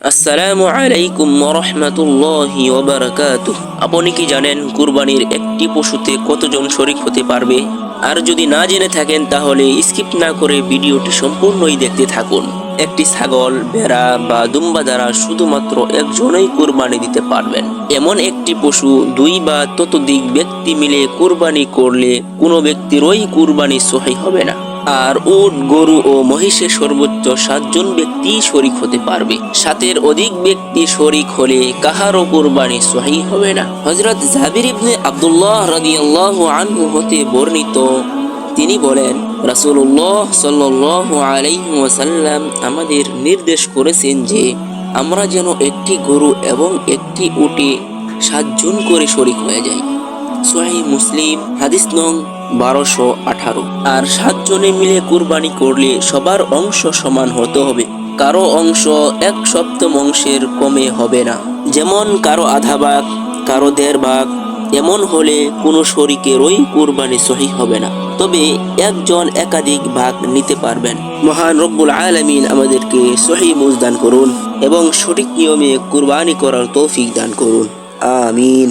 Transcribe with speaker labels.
Speaker 1: আসসালামু আলাইকুম ওয়া রাহমাতুল্লাহি ওয়া বারাকাতুহু। আপনি কি জানেন কুরবানির একটি পশুতে কতজন শরীক হতে পারবে? আর যদি না জেনে থাকেন তাহলে স্কিপ না করে ভিডিওটি সম্পূর্ণই দেখতে থাকুন। একটি ছাগল, ভেড়া বা দুম্বা দ্বারা শুধুমাত্র একজনই কুরবানি দিতে পারবেন। এমন একটি পশু দুই বা ততোধিক ব্যক্তি মিলে কুরবানি করলে কোনো ব্যক্তিরই কুরবানি সহিহ হবে না। আর উট, গরু ও মহিষে সর্বোচ্চ 7 জন ব্যক্তি শরিক হতে পারবে। 7-এর অধিক ব্যক্তি শরিক হলে কাহারও কুরবানি সহিহ হবে না। হযরত জাবির ইবনে আব্দুল্লাহ রাদিয়াল্লাহু আনহু হতে বর্ণিত, তিনি বলেন, রাসূলুল্লাহ সাল্লাল্লাহু আলাইহি ওয়াসাল্লাম আমাদের নির্দেশ করেছেন যে আমরা যেন একটি গরু এবং একটি উটে 7 জন করে শরিক হয়ে যাই। সহিহ মুসলিম, হাদিস নং 1218। আর 7 জনে মিলে কুরবানি করলে সবার অংশ সমান হতে হবে। কারো অংশ 1/7 অংশের কমে হবে না। যেমন কারো আধা ভাগ, কারো 1.5 ভাগ। এমন হলে কোনো শরিকেরই কুরবানি সহিহ হবে না, তবে একজন একাধিক ভাগ নিতে পারবেন। মহান রব্বুল আলামিন আমাদেরকে সহিহ বুঝ দান করুন এবং সঠিক নিয়মে কুরবানি করার তৌফিক দান করুন। আমিন।